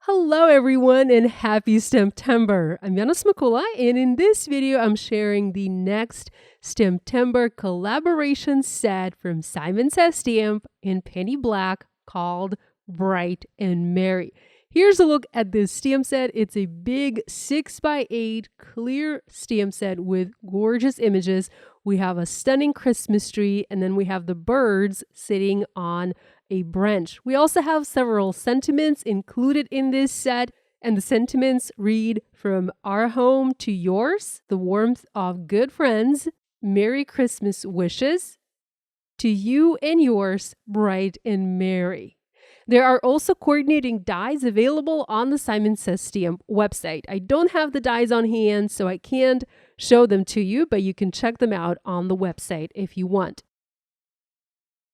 Hello everyone and happy STAMPtember. I'm Yana Smakula, and in this video I'm sharing the next STAMPtember collaboration set from Simon Says Stamp in Penny Black called Bright and Merry. Here's a look at this stamp set. It's a big 6x8 clear stamp set with gorgeous images. We have a stunning Christmas tree, and then we have the birds sitting on a branch. We also have several sentiments included in this set, and the sentiments read from our home to yours, the warmth of good friends, Merry Christmas wishes, to you and yours, bright and merry. There are also coordinating dies available on the Simon Says Stamp website. I don't have the dies on hand, so I can't show them to you, but you can check them out on the website if you want.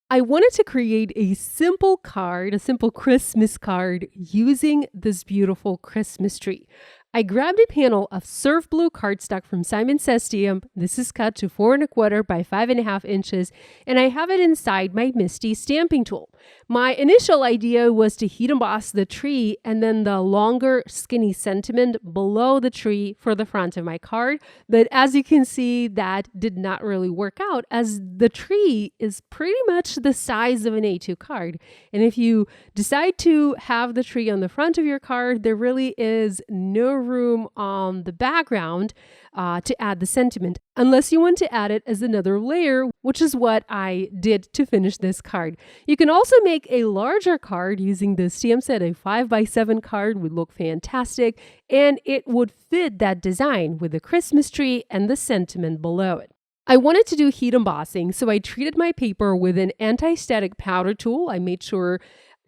I wanted to create a simple card, a simple Christmas card using this beautiful Christmas tree. I grabbed a panel of surf blue cardstock from Simon Says Stamp. This is cut to 4 1/4 by 5.5 inches, and I have it inside my Misty stamping tool. My initial idea was to heat emboss the tree and then the longer skinny sentiment below the tree for the front of my card. But as you can see, that did not really work out, as the tree is pretty much the size of an A2 card. And if you decide to have the tree on the front of your card, there really is no room on the background to add the sentiment, unless you want to add it as another layer, which is what I did to finish this card. You can also make a larger card using the stamp set. A 5x7 card would look fantastic, and it would fit that design with the Christmas tree and the sentiment below it. I wanted to do heat embossing, so I treated my paper with an anti-static powder tool. I made sure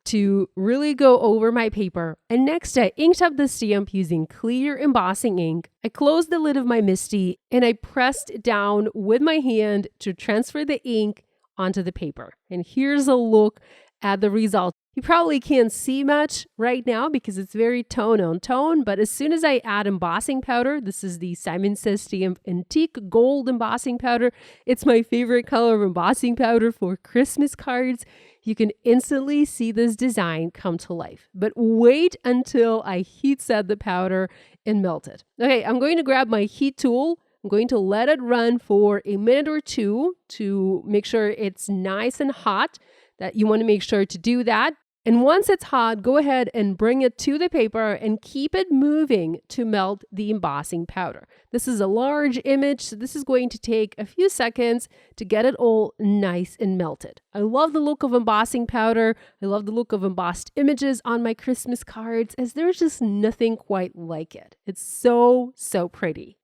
to really go over my paper. And next, I inked up the stamp using clear embossing ink. I closed the lid of my Misty and I pressed down with my hand to transfer the ink onto the paper. And here's a look at the result. You probably can't see much right now because it's very tone on tone, but as soon as I add embossing powder, this is the Simon Says Stamp Antique Gold embossing powder. It's my favorite color of embossing powder for Christmas cards. You can instantly see this design come to life. But wait until I heat set the powder and melt it. Okay, I'm going to grab my heat tool. I'm going to let it run for a minute or two to make sure it's nice and hot. That you want to make sure to do that. And once it's hot, go ahead and bring it to the paper and keep it moving to melt the embossing powder. This is a large image, so this is going to take a few seconds to get it all nice and melted. I love the look of embossing powder. I love the look of embossed images on my Christmas cards, as there's just nothing quite like it. It's so pretty.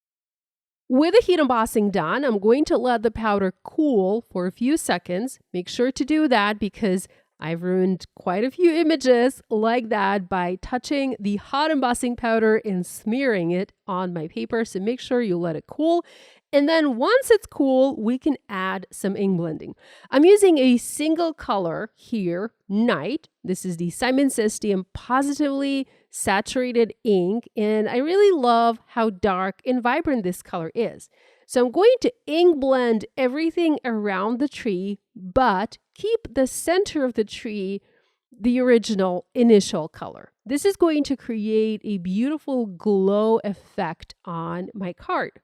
With the heat embossing done, I'm going to let the powder cool for a few seconds. Make sure to do that because I've ruined quite a few images like that by touching the hot embossing powder and smearing it on my paper. So make sure you let it cool. And then once it's cool, we can add some ink blending. I'm using a single color here, Night. This is the Simon Says Stamp Positively Saturated ink, and I really love how dark and vibrant this color is. So I'm going to ink blend everything around the tree, but keep the center of the tree the original initial color. This is going to create a beautiful glow effect on my card.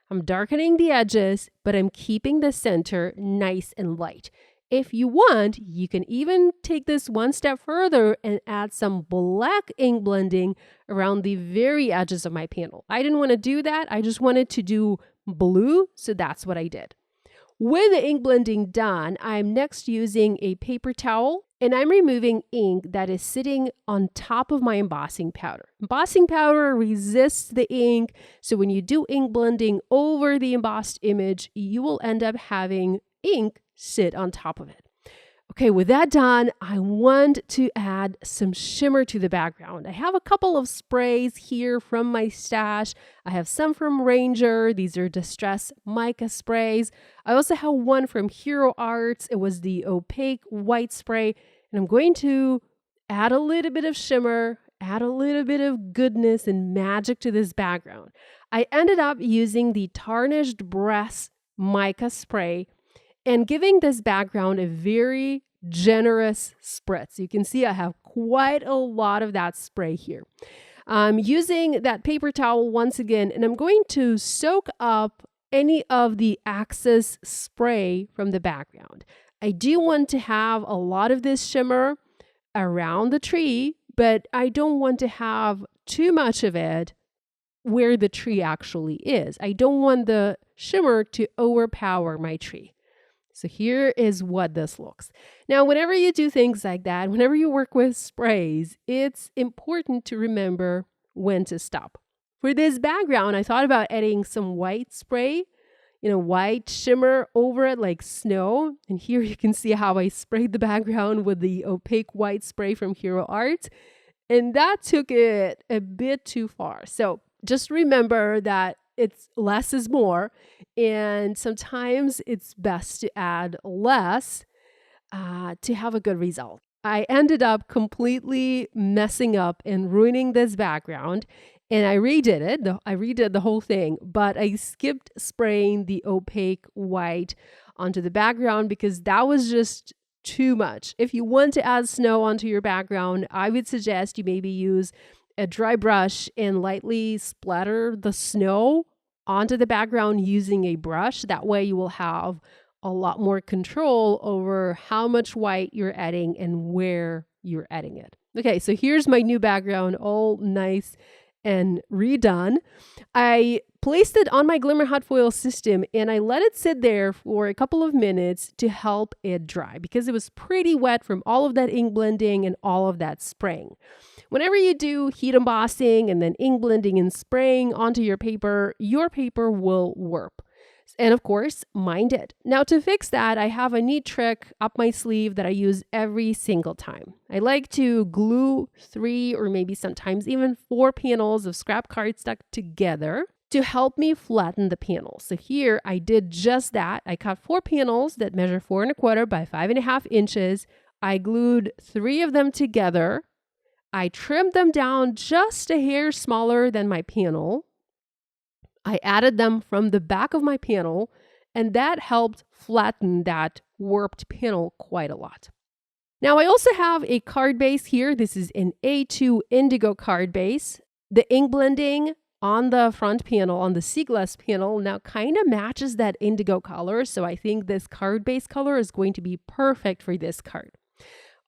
I'm darkening the edges, but I'm keeping the center nice and light. If you want, you can even take this one step further and add some black ink blending around the very edges of my panel. I didn't want to do that. I just wanted to do blue, so that's what I did. With the ink blending done, I'm next using a paper towel and I'm removing ink that is sitting on top of my embossing powder. Embossing powder resists the ink, so when you do ink blending over the embossed image, you will end up having ink sit on top of it. Okay, with that done, I want to add some shimmer to the background. I have a couple of sprays here from my stash. I have some from Ranger. These are Distress Mica sprays. I also have one from Hero Arts. It was the opaque white spray. And I'm going to add a little bit of shimmer, add a little bit of goodness and magic to this background. I ended up using the Tarnished Brass Mica spray and giving this background a very generous spritz. You can see I have quite a lot of that spray here. I'm using that paper towel once again, and I'm going to soak up any of the excess spray from the background. I do want to have a lot of this shimmer around the tree, but I don't want to have too much of it where the tree actually is. I don't want the shimmer to overpower my tree. So here is what this looks. Now, whenever you do things like that, whenever you work with sprays, it's important to remember when to stop. For this background, I thought about adding some white spray, white shimmer over it like snow. And here you can see how I sprayed the background with the opaque white spray from Hero Art. And that took it a bit too far. So just remember that it's less is more, and sometimes it's best to add less to have a good result. I ended up completely messing up and ruining this background, and I redid it. I redid the whole thing, but I skipped spraying the opaque white onto the background because that was just too much. If you want to add snow onto your background, I would suggest you maybe use a dry brush and lightly splatter the snow onto the background using a brush. That way you will have a lot more control over how much white you're adding and where you're adding it. Okay, so here's my new background, all nice and redone. I placed it on my Glimmer Hot Foil system and I let it sit there for a couple of minutes to help it dry because it was pretty wet from all of that ink blending and all of that spraying. Whenever you do heat embossing and then ink blending and spraying onto your paper will warp. And of course, mine did. Now to fix that, I have a neat trick up my sleeve that I use every single time. I like to glue 3 or maybe sometimes even 4 panels of scrap cardstock together to help me flatten the panels. So here I did just that. I cut 4 panels that measure 4 1/4 by 5.5 inches. I glued 3 of them together. I trimmed them down just a hair smaller than my panel. I added them from the back of my panel, and that helped flatten that warped panel quite a lot. Now, I also have a card base here. This is an A2 indigo card base. The ink blending on the front panel, on the sea glass panel, now kind of matches that indigo color. So I think this card base color is going to be perfect for this card.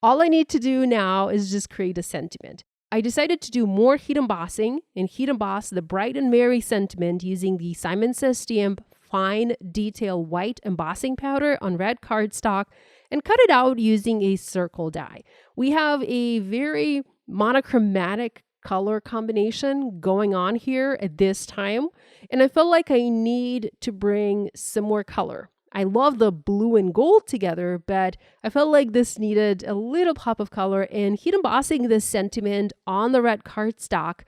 All I need to do now is just create a sentiment. I decided to do more heat embossing and heat emboss the Bright and Merry sentiment using the Simon Says Stamp Fine Detail White embossing powder on red cardstock and cut it out using a circle die. We have a very monochromatic color combination going on here at this time, and I felt like I need to bring some more color. I love the blue and gold together, but I felt like this needed a little pop of color, and heat embossing this sentiment on the red cardstock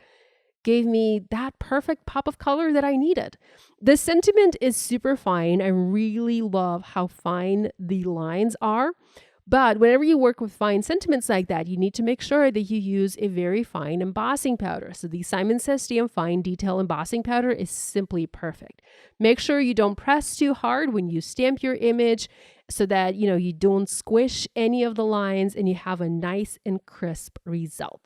gave me that perfect pop of color that I needed. The sentiment is super fine. I really love how fine the lines are. But whenever you work with fine sentiments like that, you need to make sure that you use a very fine embossing powder. So the Simon Says Stamp Fine Detail Embossing Powder is simply perfect. Make sure you don't press too hard when you stamp your image so that you don't squish any of the lines and you have a nice and crisp result.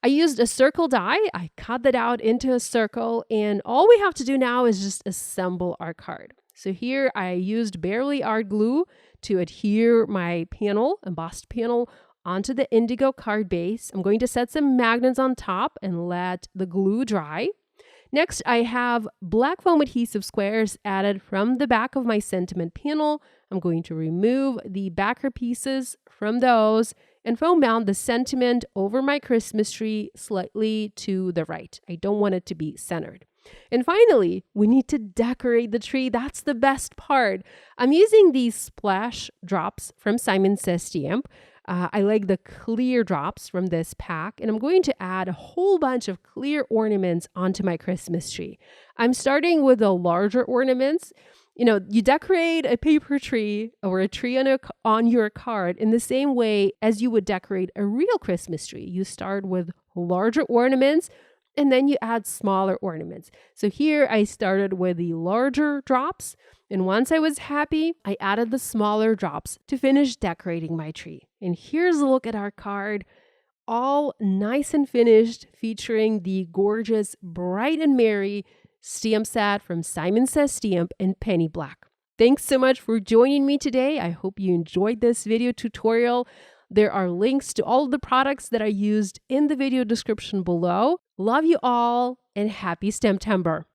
I used a circle die. I cut that out into a circle, and all we have to do now is just assemble our card. So here I used Barely Art glue to adhere my panel, embossed panel, onto the indigo card base. I'm going to set some magnets on top and let the glue dry. Next, I have black foam adhesive squares added from the back of my sentiment panel. I'm going to remove the backer pieces from those and foam mount the sentiment over my Christmas tree slightly to the right. I don't want it to be centered. And finally, we need to decorate the tree. That's the best part. I'm using these splash drops from Simon Says Stamp. I like the clear drops from this pack, and I'm going to add a whole bunch of clear ornaments onto my Christmas tree. I'm starting with the larger ornaments. You decorate a paper tree or a tree on your card in the same way as you would decorate a real Christmas tree. You start with larger ornaments, and then you add smaller ornaments. So here I started with the larger drops, and once I was happy, I added the smaller drops to finish decorating my tree. And here's a look at our card, all nice and finished, featuring the gorgeous Bright and Merry stamp set from Simon Says Stamp in Penny Black. Thanks so much for joining me today. I hope you enjoyed this video tutorial. There are links to all of the products that I used in the video description below. Love you all and happy STAMPtember!